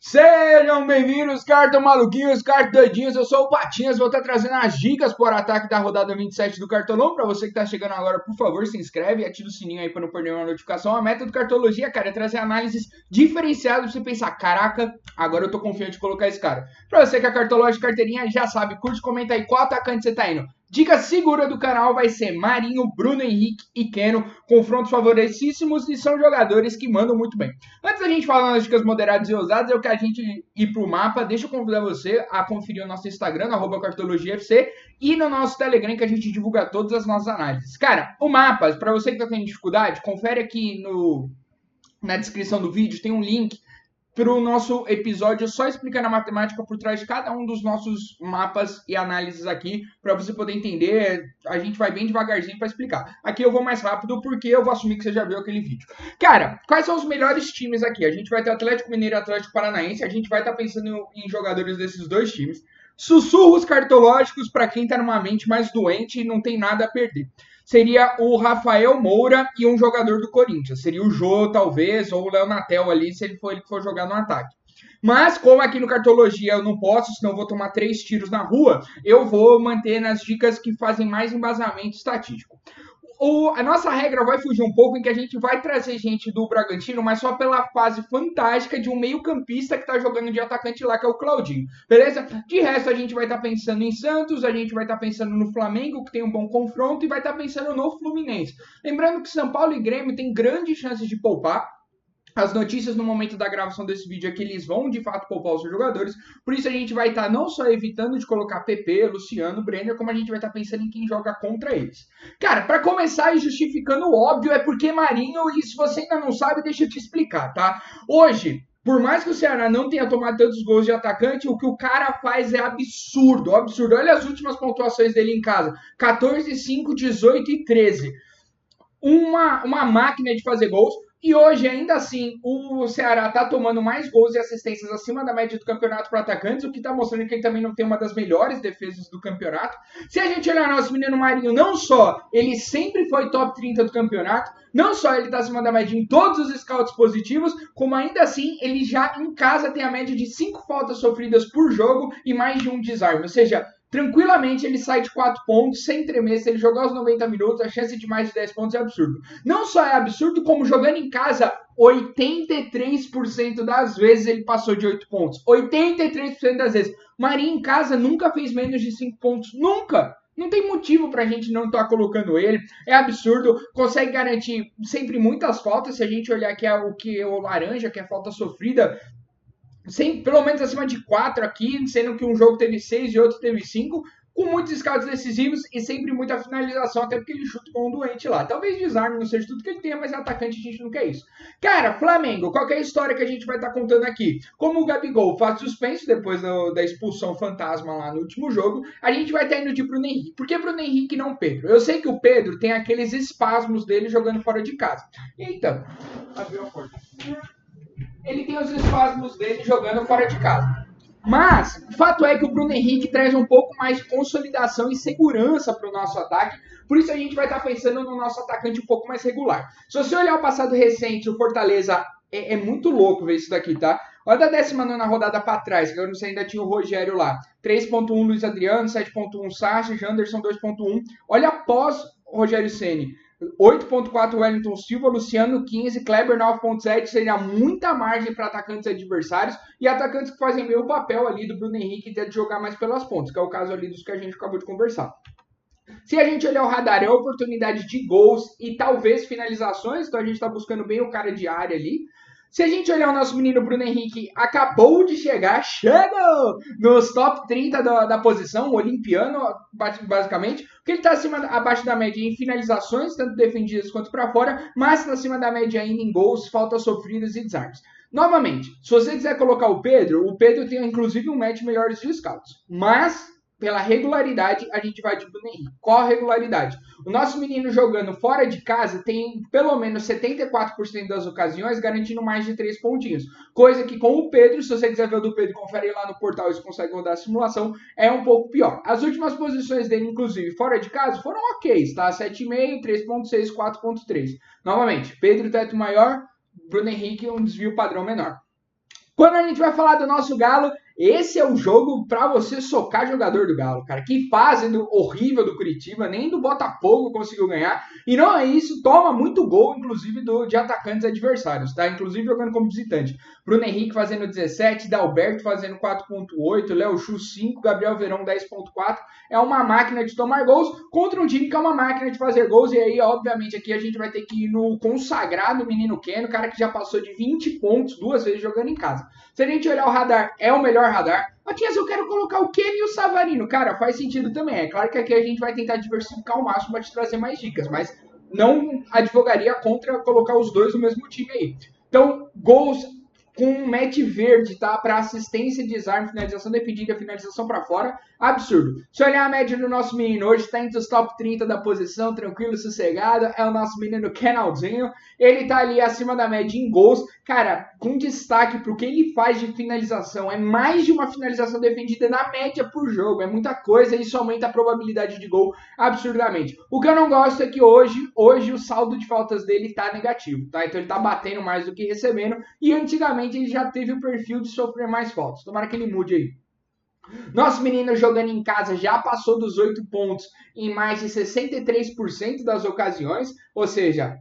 Sejam bem-vindos, cartão maluquinhos, cartão doidinhos, eu sou o Patinhas, vou estar trazendo as dicas por ataque da rodada 27 do Cartolão. Para você que está chegando agora, por favor, se inscreve e ativa o sininho aí para não perder uma notificação. A meta do Cartologia, cara, é trazer análises diferenciadas para você pensar, caraca, agora eu tô confiante de colocar esse cara. Para você que é cartológico de carteirinha, já sabe, curte, comenta aí qual atacante você tá indo. Dica segura do canal vai ser Marinho, Bruno Henrique e Keno, confrontos favorecíssimos e são jogadores que mandam muito bem. Antes da gente falar nas dicas moderadas e ousadas, eu quero a gente ir pro mapa, deixa eu convidar você a conferir o nosso Instagram, @cartologiafc, e no nosso Telegram, que a gente divulga todas as nossas análises. Cara, o mapa, para você que tá tendo dificuldade, confere aqui na descrição do vídeo, tem um link para o nosso episódio só explicando a matemática por trás de cada um dos nossos mapas e análises aqui, para você poder entender. A gente vai bem devagarzinho para explicar. Aqui eu vou mais rápido porque eu vou assumir que você já viu aquele vídeo. Cara, quais são os melhores times aqui? A gente vai ter Atlético Mineiro e Atlético Paranaense, a gente vai estar pensando em jogadores desses dois times. Sussurros cartológicos para quem está numa mente mais doente e não tem nada a perder. Seria o Rafael Moura e um jogador do Corinthians. Seria o Jô, talvez, ou o Léo Natel ali, se ele for jogar no ataque. Mas, como aqui no Cartologia eu não posso, senão eu vou tomar 3 tiros na rua, eu vou manter nas dicas que fazem mais embasamento estatístico. A nossa regra vai fugir um pouco em que a gente vai trazer gente do Bragantino, mas só pela fase fantástica de um meio-campista que tá jogando de atacante lá, que é o Claudinho, beleza? De resto, a gente vai estar pensando em Santos, a gente vai estar pensando no Flamengo, que tem um bom confronto, e vai estar pensando no Fluminense. Lembrando que São Paulo e Grêmio têm grandes chances de poupar. As notícias no momento da gravação desse vídeo é que eles vão de fato poupar os seus jogadores, por isso a gente vai estar não só evitando de colocar PP, Luciano, Brenner, como a gente vai estar pensando em quem joga contra eles. Cara, para começar e justificando o óbvio, é porque Marinho, e se você ainda não sabe, deixa eu te explicar, tá? Hoje, por mais que o Ceará não tenha tomado tantos gols de atacante, o que o cara faz é absurdo, absurdo. Olha as últimas pontuações dele em casa, 14, 5, 18 e 13. Uma máquina de fazer gols. E hoje, ainda assim, o Ceará está tomando mais gols e assistências acima da média do campeonato para atacantes, o que está mostrando que ele também não tem uma das melhores defesas do campeonato. Se a gente olhar nosso menino Marinho, não só ele sempre foi top 30 do campeonato, não só ele está acima da média em todos os scouts positivos, como ainda assim ele já em casa tem a média de 5 faltas sofridas por jogo e mais de um desarme. Ou seja, tranquilamente ele sai de 4 pontos, sem tremer. Se ele jogar os 90 minutos, a chance de mais de 10 pontos é absurdo. Não só é absurdo, como jogando em casa, 83% das vezes ele passou de 8 pontos. 83% das vezes. Marinho em casa nunca fez menos de 5 pontos. Nunca! Não tem motivo pra gente não estar colocando ele. É absurdo. Consegue garantir sempre muitas faltas. Se a gente olhar aqui o que é o laranja, que é falta sofrida, pelo menos acima de 4 aqui, sendo que um jogo teve 6 e outro teve 5, com muitos scouts decisivos e sempre muita finalização, até porque ele chuta com um doente lá. Talvez desarme não seja tudo que ele tenha, mas atacante a gente não quer isso. Cara, Flamengo, qual é a história que a gente vai estar contando aqui? Como o Gabigol faz suspenso depois da expulsão fantasma lá no último jogo, a gente vai estar indo de Bruno Henrique. Por que Bruno Henrique e não Pedro? Eu sei que o Pedro tem aqueles espasmos dele jogando fora de casa. Então, abriu a porta. Ele tem os espasmos dele jogando fora de casa. Mas, o fato é que o Bruno Henrique traz um pouco mais de consolidação e segurança para o nosso ataque. Por isso a gente vai estar pensando no nosso atacante um pouco mais regular. Se você olhar o passado recente, o Fortaleza é muito louco ver isso daqui, tá? Olha da 19ª rodada para trás, que eu não sei, ainda tinha o Rogério lá. 3.1 Luiz Adriano, 7.1 Sacha, Janderson 2.1. Olha após Rogério Ceni. 8.4 Wellington Silva, Luciano 15, Kleber 9.7, seria muita margem para atacantes adversários e atacantes que fazem meio papel ali do Bruno Henrique de jogar mais pelas pontas, que é o caso ali dos que a gente acabou de conversar. Se a gente olhar o radar, é oportunidade de gols e talvez finalizações, então a gente está buscando bem o cara de área ali. Se a gente olhar o nosso menino Bruno Henrique, acabou de chegar, chegou nos top 30 da posição, o olimpiano, basicamente, porque ele está abaixo da média em finalizações, tanto defendidas quanto para fora, mas está acima da média ainda em gols, faltas sofridas e desarmes. Novamente, se você quiser colocar o Pedro tem inclusive um match melhores de scouts, mas pela regularidade, a gente vai de Bruno Henrique. Qual a regularidade? O nosso menino jogando fora de casa tem pelo menos 74% das ocasiões garantindo mais de 3 pontinhos. Coisa que com o Pedro, se você quiser ver o do Pedro, confere lá no portal e você consegue rodar a simulação, é um pouco pior. As últimas posições dele, inclusive, fora de casa, foram ok, tá? 7,5, 3,6, 4,3. Novamente, Pedro teto maior, Bruno Henrique um desvio padrão menor. Quando a gente vai falar do nosso Galo, esse é o jogo para você socar jogador do Galo, cara. Que fase horrível do Curitiba, nem do Botafogo conseguiu ganhar. E não é isso, toma muito gol, inclusive, de atacantes adversários, tá? Inclusive jogando como visitante. Bruno Henrique fazendo 17, Dalberto fazendo 4.8, Léo Chu 5, Gabriel Verão 10.4. É uma máquina de tomar gols contra um time que é uma máquina de fazer gols. E aí, obviamente, aqui a gente vai ter que ir no consagrado menino Keno, cara que já passou de 20 pontos 2 vezes jogando em casa. Se a gente olhar o radar, é o melhor radar. Matias, eu quero colocar o Keno e o Savarino. Cara, faz sentido também. É claro que aqui a gente vai tentar diversificar ao máximo para te trazer mais dicas, mas não advogaria contra colocar os dois no mesmo time aí. Então, gols com um match verde, tá? Para assistência, desarme, finalização defendida, finalização para fora. Absurdo. Se olhar a média do nosso menino hoje, tá entre os top 30 da posição, tranquilo, sossegado. É o nosso menino Kenaldinho. Ele tá ali acima da média em gols. Cara, com destaque pro que ele faz de finalização. É mais de uma finalização defendida na média por jogo. É muita coisa e isso aumenta a probabilidade de gol absurdamente. O que eu não gosto é que hoje o saldo de faltas dele tá negativo, tá? Então ele tá batendo mais do que recebendo. E antigamente ele já teve o perfil de sofrer mais faltas. Tomara que ele mude aí. Nosso menino jogando em casa já passou dos 8 pontos em mais de 63% das ocasiões, ou seja,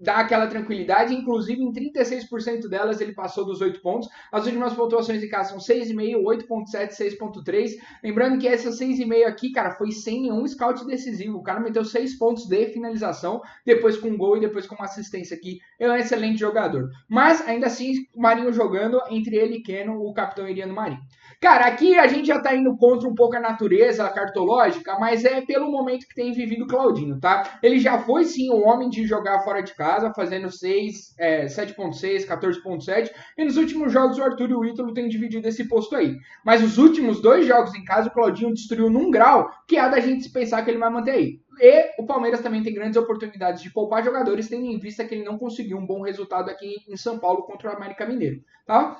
dá aquela tranquilidade, inclusive em 36% delas ele passou dos 8 pontos. As últimas pontuações em casa são 6,5, 8,7, 6,3. Lembrando que essa 6,5 aqui, cara, foi sem nenhum scout decisivo. O cara meteu 6 pontos de finalização, depois com gol e depois com uma assistência aqui. É um excelente jogador. Mas, ainda assim, o Marinho jogando, entre ele e Keno, o capitão iria no Marinho. Cara, aqui a gente já tá indo contra um pouco a natureza cartológica, mas é pelo momento que tem vivido o Claudinho, tá? Ele já foi, sim, um homem de jogar fora de casa, fazendo 7.6, 14.7, e nos últimos jogos o Arthur e o Ítalo têm dividido esse posto aí. Mas os últimos 2 jogos em casa, o Claudinho destruiu num grau que é da gente se pensar que ele vai manter aí. E o Palmeiras também tem grandes oportunidades de poupar jogadores, tendo em vista que ele não conseguiu um bom resultado aqui em São Paulo contra o América Mineiro, tá?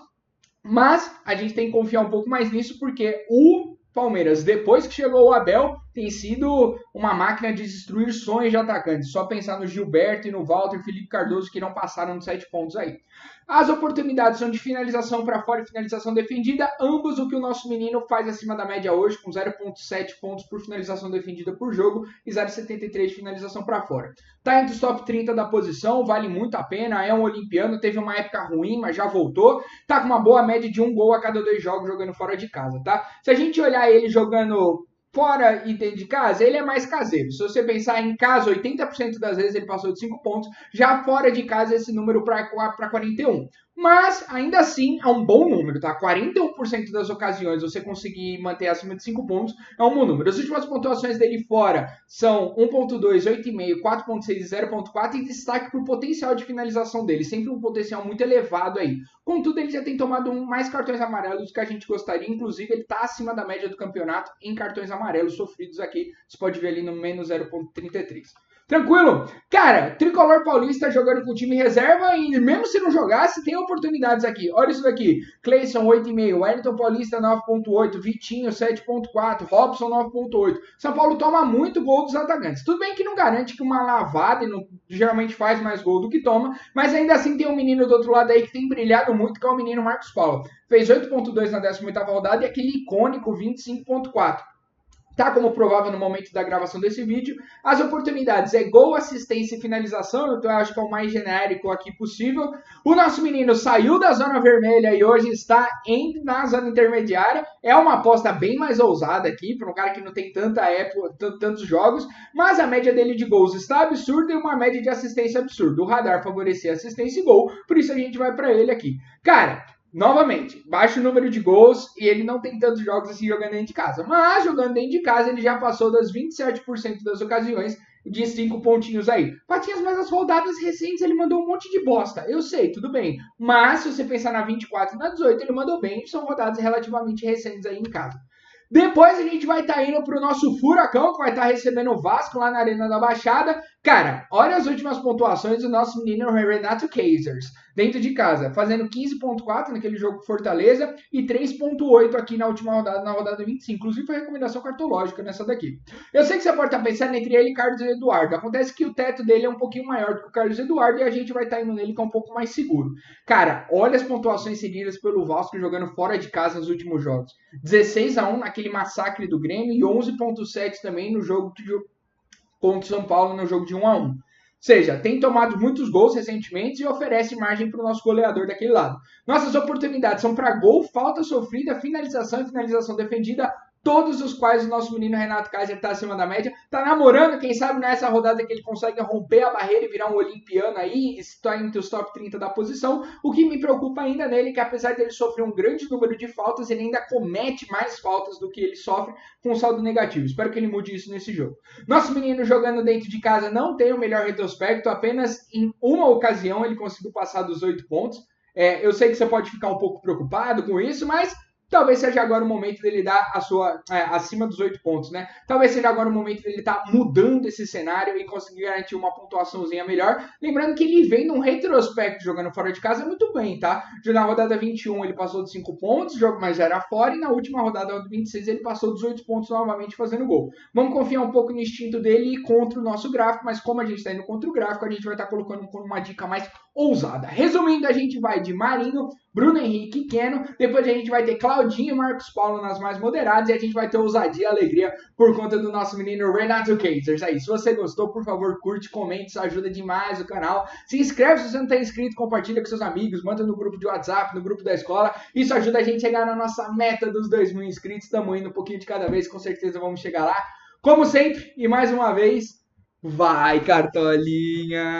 Mas a gente tem que confiar um pouco mais nisso, porque o Palmeiras, depois que chegou o Abel, tem sido uma máquina de destruir sonhos de atacantes. Só pensar no Gilberto e no Walter, Felipe Cardoso, que não passaram de 7 pontos aí. As oportunidades são de finalização para fora e finalização defendida, ambos o que o nosso menino faz acima da média hoje, com 0,7 pontos por finalização defendida por jogo e 0,73 de finalização para fora. Tá entre os top 30 da posição, vale muito a pena, é um olimpiano, teve uma época ruim, mas já voltou, tá com uma boa média de 1 gol a cada 2 jogos jogando fora de casa, tá? Se a gente olhar ele jogando fora e dentro de casa, ele é mais caseiro. Se você pensar em casa, 80% das vezes ele passou de 5 pontos, já fora de casa esse número para 41. Mas, ainda assim, é um bom número, tá? 41% das ocasiões você conseguir manter acima de 5 pontos é um bom número. As últimas pontuações dele fora são 1.2, 8,5, 4.6 e 0.4 e destaque para o potencial de finalização dele. Sempre um potencial muito elevado aí. Contudo, ele já tem tomado mais cartões amarelos do que a gente gostaria. Inclusive, ele está acima da média do campeonato em cartões amarelos sofridos aqui. Você pode ver ali no menos 0.33. Tranquilo? Cara, Tricolor Paulista jogando com o time reserva e mesmo se não jogasse, tem oportunidades aqui. Olha isso daqui. Cleison 8,5, Wellington Paulista 9,8, Vitinho 7,4, Robson 9,8. São Paulo toma muito gol dos atacantes. Tudo bem que não garante que uma lavada geralmente faz mais gol do que toma, mas ainda assim tem um menino do outro lado aí que tem brilhado muito, que é o menino Marcos Paulo. Fez 8,2 na 18ª rodada e aquele icônico 25,4. Tá como provável no momento da gravação desse vídeo. As oportunidades é gol, assistência e finalização. Então eu acho que é o mais genérico aqui possível. O nosso menino saiu da zona vermelha e hoje está na zona intermediária. É uma aposta bem mais ousada aqui, para um cara que não tem tantos jogos. Mas a média dele de gols está absurda e uma média de assistência absurda. O radar favorecia assistência e gol, por isso a gente vai para ele aqui. Cara, novamente, baixo número de gols e ele não tem tantos jogos assim jogando dentro de casa. Mas jogando dentro de casa ele já passou das 27% das ocasiões de 5 pontinhos aí. Patinhas, mas as rodadas recentes ele mandou um monte de bosta. Eu sei, tudo bem. Mas se você pensar na 24 e na 18 ele mandou bem. São rodadas relativamente recentes aí em casa. Depois a gente vai estar indo para o nosso Furacão, que vai estar recebendo o Vasco lá na Arena da Baixada. Cara, olha as últimas pontuações do nosso menino Renato Kazers, dentro de casa, fazendo 15,4 naquele jogo com Fortaleza e 3,8 aqui na última rodada, na rodada 25. Inclusive foi recomendação cartológica nessa daqui. Eu sei que você pode estar pensando entre ele e Carlos Eduardo. Acontece que o teto dele é um pouquinho maior do que o Carlos Eduardo e a gente vai estar indo nele que é um pouco mais seguro. Cara, olha as pontuações seguidas pelo Vasco jogando fora de casa nos últimos jogos. 16-1 naquele massacre do Grêmio e 11,7 também no jogo contra o São Paulo no jogo de 1-1. Ou seja, tem tomado muitos gols recentemente e oferece margem para o nosso goleador daquele lado. Nossas oportunidades são para gol, falta sofrida, finalização e finalização defendida, todos os quais o nosso menino Renato Kaiser está acima da média. Está namorando, quem sabe nessa rodada que ele consegue romper a barreira e virar um olimpiano aí, está entre os top 30 da posição. O que me preocupa ainda nele é que apesar dele sofrer um grande número de faltas, ele ainda comete mais faltas do que ele sofre com um saldo negativo. Espero que ele mude isso nesse jogo. Nosso menino jogando dentro de casa não tem o melhor retrospecto, apenas em uma ocasião ele conseguiu passar dos 8 pontos. Eu sei que você pode ficar um pouco preocupado com isso, mas talvez seja agora o momento dele dar a sua acima dos 8 pontos, né? Talvez seja agora o momento dele estar mudando esse cenário e conseguir garantir uma pontuaçãozinha melhor. Lembrando que ele vem num retrospecto jogando fora de casa muito bem, tá? Na rodada 21 ele passou de 5 pontos, jogo mais era fora, e na última rodada do 26 ele passou dos 8 pontos novamente fazendo gol. Vamos confiar um pouco no instinto dele e contra o nosso gráfico, mas como a gente está indo contra o gráfico, a gente vai estar colocando uma dica mais ousada. Resumindo, a gente vai de Marinho, Bruno Henrique e Keno, depois a gente vai ter Claudinho e Marcos Paulo nas mais moderadas e a gente vai ter ousadia e alegria por conta do nosso menino Renato Kazers. Aí, se você gostou, por favor, curte, comente, isso ajuda demais o canal. Se inscreve se você não está inscrito, compartilha com seus amigos, manda no grupo de WhatsApp, no grupo da escola. Isso ajuda a gente a chegar na nossa meta dos 2.000 inscritos. Estamos indo um pouquinho de cada vez, com certeza vamos chegar lá. Como sempre, e mais uma vez, vai, Cartolinha!